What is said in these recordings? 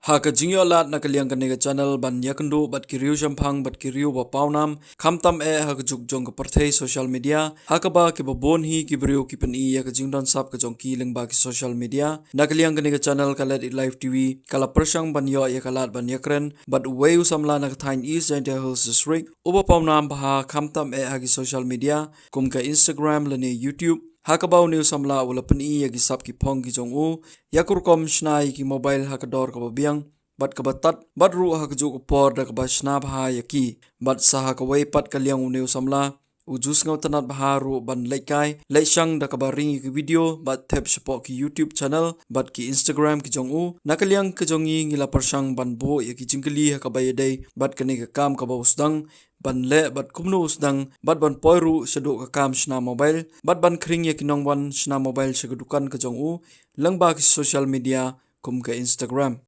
Haka jingyo lat na kaliang kanega channel ban yakendo bat kiriu jampang bat kiriu ba paunam kamtam haka juk jong ka parthei social media haka ba ke babon hi ki brio ki pen I haka jingdon sap ka jong ki leng ba ki social media na kaliang kanega channel kalat it live tv kala persang ban yo ya kalat ban yakren bat weu samla na thain is and host srik uba paunam ba kamtam haki social media kum ka instagram lane youtube Hakabau new samla wala pani yagi sap ki pong ki jong u yakur kom shnai ki mobile hakador ka babiang bat ka batat bat ru hakju ko por da ka basna bha yaki bat saha ka wei pat kalyang new samla ujus ngau tanat baharu ban laikai laishang da ka baring ki video bat thep support ki youtube channel bat ki instagram ki jong u nakalyang ka jongi ngila persang ban bo yaki jingkali ha ka bayadai bat kani ka kam ka bausdang ban le bat kumnu usdang bat ban poiru sedu ka kam shna mobile bat ban kring ya kinong wan shna mobile segudukan ka jong u langba ki social media kum ka instagram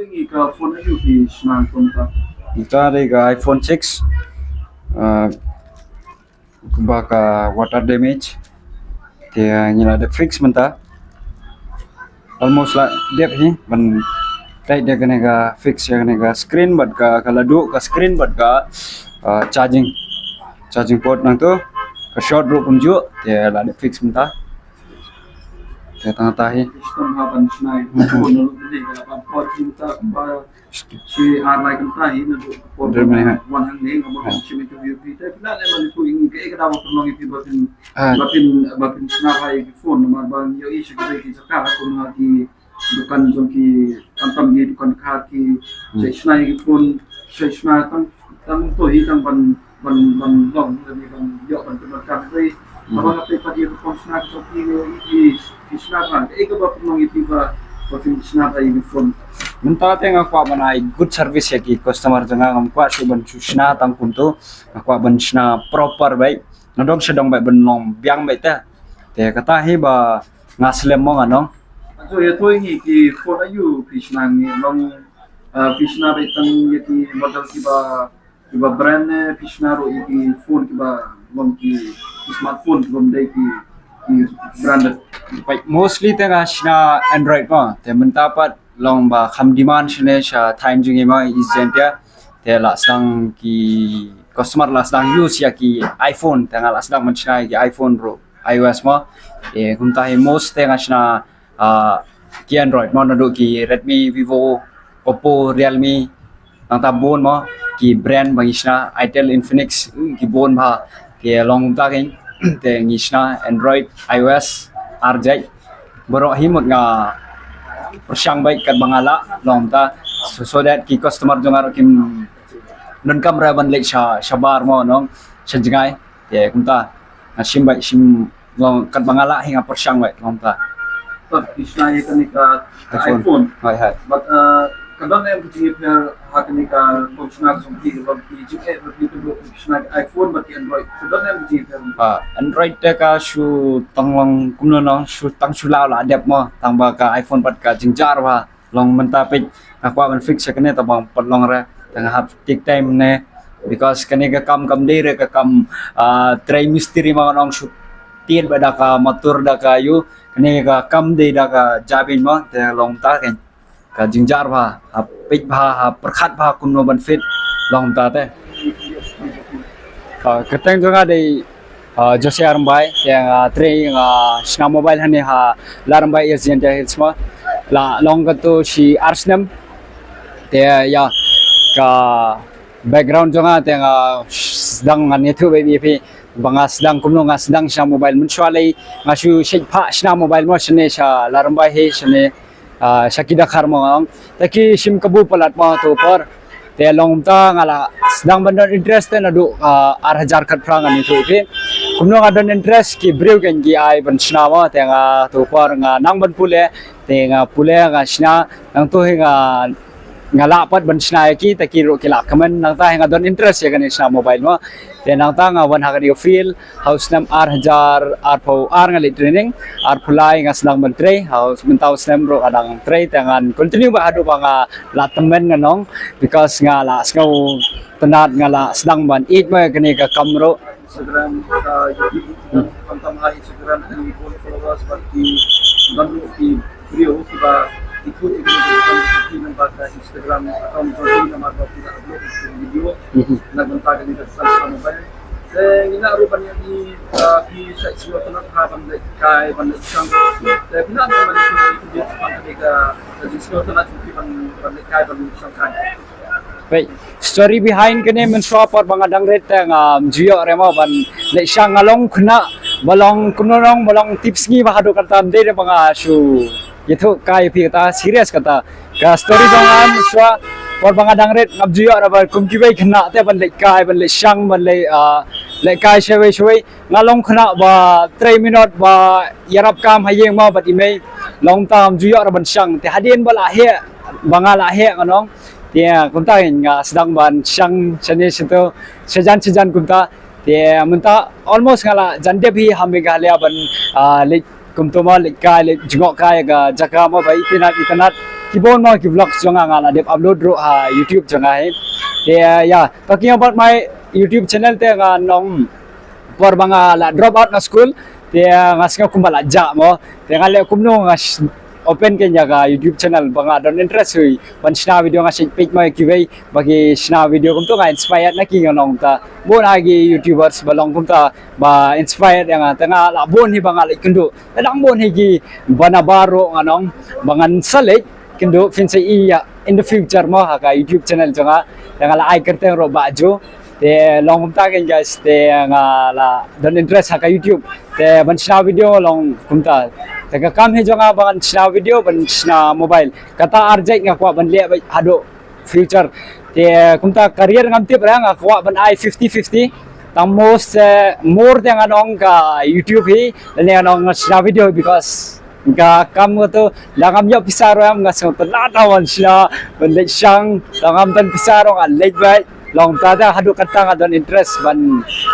Ini ka phone ayu ki shna kum ka Ito ada iPhone 6 baka water damage dia nyala ada fix menta almost lah dia ni ban right dia kena ka fix ya kena ka screen bat ka kaladu ka screen bat ka charging port nang tu ka short ro punju dia la ada fix menta dia tengah tahi system ha ban shna phone lu ni ka ban port kita ba si like kita ini do port one hang ni ngam ba si mi tu view kita na le man ku ing ke ka daw ko ngi batin shna ha ki phone ma ban yo issue ki ka ko na ki dukan jong ki tantam gi dukan kha ki shna ki phone shna tam to hi tam ban long ni ban yo ban tu ka dei abang ape pa dia phone shna ko ki shna ha e ka ba ko ngi ba batin shna ha ki phone Menta teng aku banai good service ya ki customer janga ngam kwa su ban susna tang punto aku ban sna proper bai nadong sedong bai benong biang bai ta te kata hi ba ngaslem mo anong so ya to ni ki phone ayu krishna ni long krishna bai tang ye ki model ki ba brand ne krishna ro ki phone ki ba long ki smartphone bom dai ki branded bai mostly teng asna android mo te menta pat long ba kham demand shne sha time jungi ma isentia te la sang ki customer la sang use ya ki iphone te la sang menchna ki iphone ro ios ma e kunta hi most te ngasna ki android mo nadu ki redmi vivo oppo realme nang ta bon mo ki brand bangisna itel infinix ki bon ba ki long ta ken te ngisna android ios rj borok hi mot nga persang baik kat bangala long ta so that ki customer jongar kim non kamera ban lek shabar mo nong sejngai ye kunta sim baik sim long kat bangala hinga persang baik long ta krishna ye kan ka iphone hai but kadang ne buji per hakni ka krishna sum ki ba ki jike ba ki to krishna iphone but android kadang ne buji per android te ka su tanglong kumno no su tang sulao la adep mo tang ba ka iphone pat ka jingjar ba long mentapik aku ban fix kene ta bang padlong ra tang hap tik time ne because kene ka kam de ka kam try mystery ma nong su tien ba da ka matur da ka yu kene ka kam de da ka jabin mo te long ta ken ka jingjar ba pik ba perkhat ba kumno ban fit long ta te keteng jonga de Jose Armbai yang tre sna mobile hani ha Larmbai agent hills ma la long to si Arsnam te ya ka background jonga te sedang ngan itu baby banga sedang kumno nga sedang sna mobile mensualai ngasu shekpa sna mobile mo sene sa Larmbai he sene sakida kharmo taki sim kabu palat ma to par te long ta ngala sedang bandar interest na du 8000 khat prang ani tu pe kumno nga don interest ki brew kan gi ai ban sna ma te nga to par nga nang ban pule te nga pule nga sna nang to nga ngala pat ban sna ki ta ki ro ki la kaman nang ta nga don interest ya kan sna mobile ma te nang ta nga wan ha ka feel house nam 8000 arpo nga le training ar pulai nga sedang ban tre house mentau sem ro adang tre tangan continue ba adu ba nga la temen nga nong because nga la skau tenat nga la sedang ban eat ma kani ka kamro segera tantam hai segera ni followers but ki bantu ki brio ki ba Instagram account ko na mag-upload video nagbanta kami sa mobile. Inarupan niya di sa islo na habang kay banday siyang pinano man ito dito pagkakita sa islo na banday kay banday siyang kaya. Wait, story behind kene men shop or mga dangret nga jiyo remo ban le siya ngalong kuna balong kunong balong tips ngi ba hado kata de mga shu itu kai pi kata serious kata ka story jangan shwa or mga dangret ngab jiyo ra ba kum ki bai khna te ban le kai ban le syang ban le kai shwe shwe ngalong khna ba 3 minute ba yarap kam hayeng ma bat imei long tam jiyo ra ban syang te hadin bala he bangala he nganong dia kunta nga sedang ban syang chane situ sejan kunta dia munta almost ngala jande bhi hame galia ban le kumtoma le ka le jingok ka ga jaka ma bai itanat kibon ma ki vlog jonga ngala dep upload ro YouTube jonga he dia ya talking about my YouTube channel te nga nong por banga la drop out na school dia ngasnga kumbala ja mo dia ngale kumno ngas open kanya ka YouTube channel banga don interest hui ban sna video nga sing page mai kiwei bagi sna video kum to nga inspired na ki nong ta bon agi YouTubers balong kum ta ba inspired nga tanga la bon hi banga like kendo lang bon hi gi banabaro nga nong bangan salek kendo finse iya in the future mo ha ka YouTube channel jonga nga la ai kerte ro ba jo te long kum ta ken guys te nga la don interest ha ka YouTube te ban sna video long kum ta Teka kami jonga bangan sna video ban sna mobile kata arjai nga kwa ban le hado future te kumta career ngam tip ra nga kwa ban I 50-50 tam most more than anong ka YouTube hi le anong sna video because ga kam to langam yo pisaro am nga so latawan sna ban le syang langam tan pisaro nga late by long ta da hado kata nga don interest ban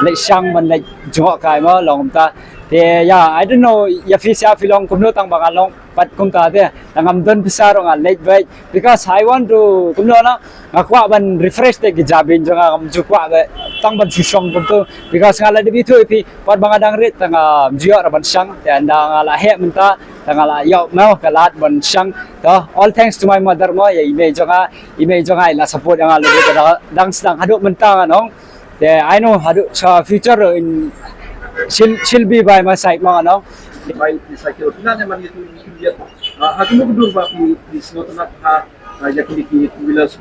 le syang ban le jo kai mo long ta yeah, I don't know if it's a filong kumno tang bangalong pat kumta de tangam don pisaro nga late bite because I want to kumno na ngakwa ban refresh te gijabin jonga kam jukwa be tang ban susong kumto because ngala de bitu ipi pat bangadang rit tang jio ra ban sang te anda ngala he menta tang ngala yo mau kalat ban sang to all thanks to my mother mo ya ime jonga ila support nga lo dang sedang haduk menta nong te I know haduk sa future in she'll be by my side mga no By sa kyo na naman ito lihat ako mo kudur ba ki islo na yakni ki wilas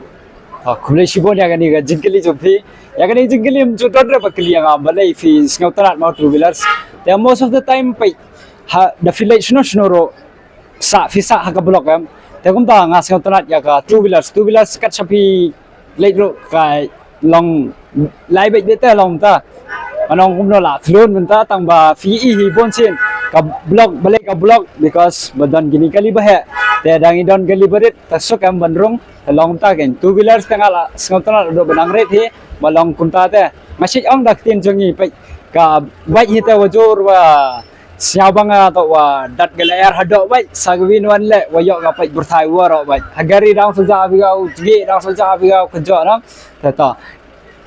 kumle shibon ya gani ga jingkeli jopi ya gani jingkeli am jodor ra bakli nga balai fi snautanat ma two wheelers they most of the time pai the village no snoro sa fisa ha ka block am te kum ta nga snautanat ya ka two wheelers kat sapi leiro ka long lai bai beta long ta anong kumno la thlon menta tang ba fi hi bonsin ka blog balik ka blog because badan gini kali ba he te dangi don kali berit tasok am bandrong long ta ken two wheelers tangala snotana do banang ret he balong kunta te masih ong dak tin jongi pai ka bai hi te wajur wa siabanga to wa dat gelayar hado bai sagwin wan le wayo ka pai burthai wa ro bai hagari rang suja abigau jgi rang suja abigau kejo na ta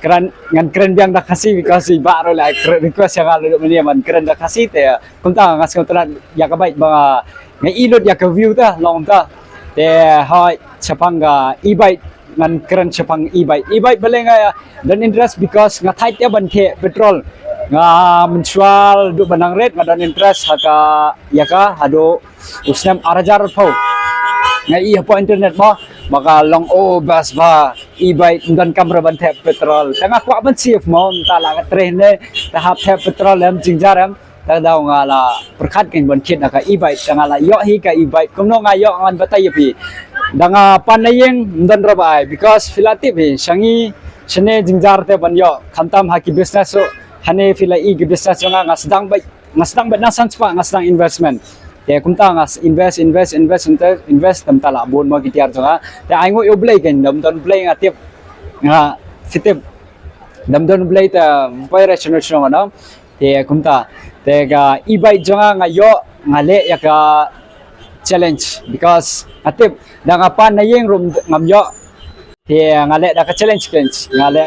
keren ngan keren biang dah kasih because baru lah request yang lalu ni man keren dah kasih te kunta ngas kunta ya ka baik ba ngai ilot ya ka view ta long ta te hai chapanga e-bike ngan keren chapang e-bike baleng ya dan interest because ngathai te ban the petrol nga menjual du banang red ngadan interest haka ya ka hado usnam arajar phau ngai po internet mo baka long bas ba e-bike dan kamera ban tap petrol tanga kwa ban safe mo tala ka train ne tahap tap petrol am jingjaram ta daw nga la perkhat king ban kit na ka e-bike tanga la yo hi ka e-bike kumno nga yo ngan batay pi danga panayeng dan rabai because filatip hi sangi sene jingjar te ban yo khantam ha ki business so hane fila i ki business nga ngasdang ba na sanspa ngasdang investment te kumta ngas invest tam tala bon mo kitiar jonga te aingo yo blay ken dam don blay nga tip nga fitip dam don blay ta pai rational shong no te kumta te ga e-bike jonga nga yo ngale ya ka challenge because atip da nga pan na yeng rum ngam yo te ngale da ka challenge ngale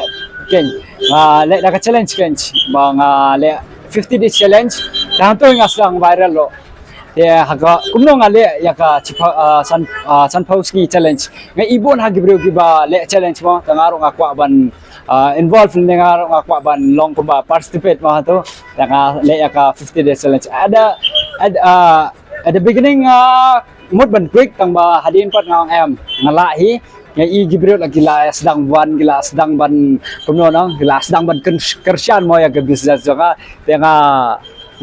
da ka challenge ba ngale 50 days challenge dan to nga sang viral lo te haga kumno ngale ya ka chipa san post ni challenge ngai ibon ha gibro giba le challenge mo tangaro nga kwa ban involved in ngaro nga kwa ban long kumba participate mo to nga le ya ka 50 days challenge at the beginning mut ban quick tang ba hadin pat ngang em ngala hi ngai i gibro la gila sedang ban kumno no gila sedang ban kersian mo ya ke business nga te nga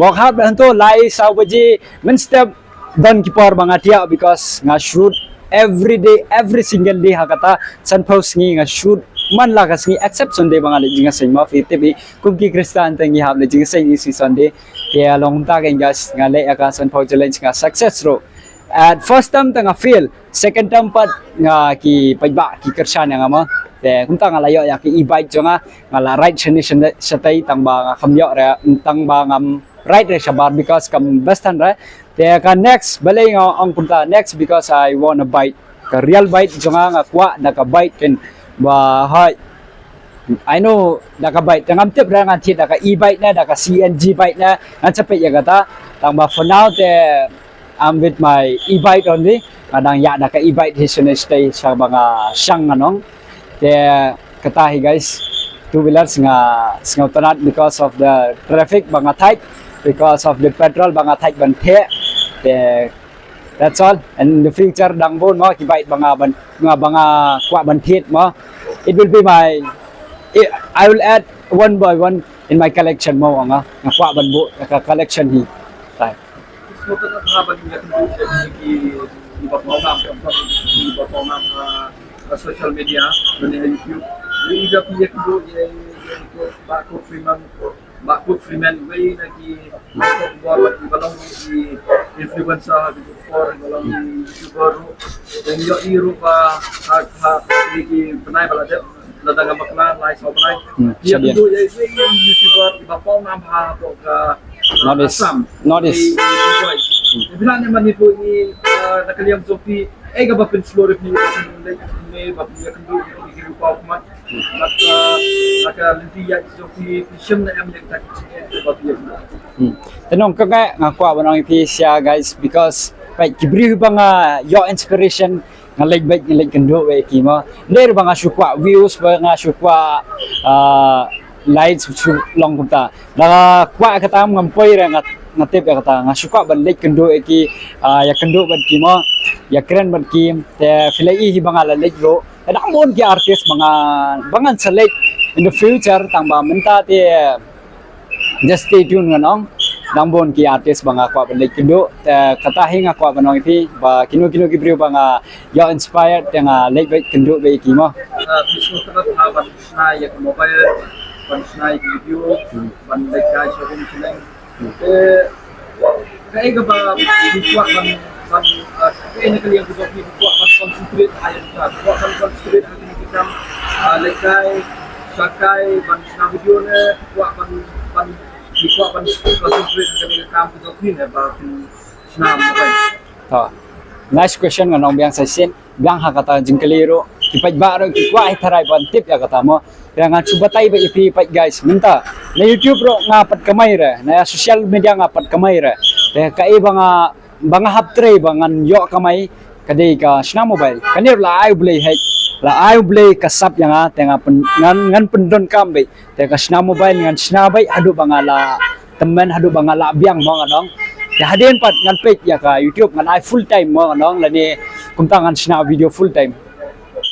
walk hard hanto lai sau baji men step don kipor bangatia because nga shoot every day every single day hakata san post ngi nga shoot man la kas ngi except Sunday bangal jinga sing ma fite bi kumki Kristan tangi hab le jinga sing si Sunday ya long ta gen gas nga le aka san post challenge nga success ro at first time tanga fail second time pat nga ki paiba ki kersan nga ma te kumta nga layo ya ki e-bike jonga nga la right shatai tang ba nga khamyo ra tang ba ngam right re shabar because kam bestan ra te ka next balay nga ang punta next because I want a bite ka real bite jonga nga kwa na ka bite ken ba hay I know na ka bite ngam tip ra nga thit na ka e-bike na ka CNG bike na nga chapet ya kata tang ba for now te I'm with my e-bike only kadang ya na ka e-bike stay sa mga siyang anong te katahi guys two wheelers nga tanat because of the traffic mga tight because of the petrol mga tight ban the that's all and in the future dang bon mo kibait mga kwa ban thit mo it will be I will add one by one in my collection mo nga kwa ban bo ka collection hi tai so ta na ba niya ki iba social media dan YouTube ini juga punya kedua yang Bakut Freeman way lagi buat di balong di influencer di for balong YouTuber dan yo iru pa lagi penai balade ladang makna live so penai dia itu YouTuber di bapau nam ha to ka notice bilang naman itu ni nakaliam sopi ga ba pinslore ni ni ba ya kan di rupa umat naka lintiya sopi pisem na am yang tak ba ya tenong ka nga kwa banang ipisia guys because like gibri ba nga your inspiration nga like kendo we kimo ler ba nga syukwa views ba nga syukwa lights long kumta na kwa kata ngampoy ra nga tip ya kata nga syukwa ban like kendo ki ya kendo ban kimo ya keren ban kim te filai hi bangala like ro ada mon ki artist mga bangan sa like in the future tang ba menta te just stay tuned nganong dambon ki artist banga kwa ban like kendo te kata hi nga kwa banong ipi ba kino gibriu banga ya inspired te nga like kendo be kimo bisu tanat ban na ya mobile ban na video ban like guys so chileng kaya ba buat ban ini kali yang kita buat concentrate ayat buat concentrate hari kita lekai sakai ban na video ne buat ban concentrate kami kam kita ni ba senam apa nice question nga nong biang sasin biang hakata jingkaliro kipat ba ro kikwa ay taray ban tip ya kata mo kaya nga subatay ba ipipat guys minta na YouTube ro nga pat kamay ra na social media nga pat kamay ra kaya kaiba nga banga hap tray bangan yo kamay kadai ka sna mobile kanir la ay blay hay la ay blay kasap yang nga tenga ngan pendon kambe te ka sna mobile ngan sna bay adu bangala temen adu bangala biang mo nga dong ya hadin pat ngan page ya ka YouTube ngan ay full time mo nga dong lani kumtangan sna video full time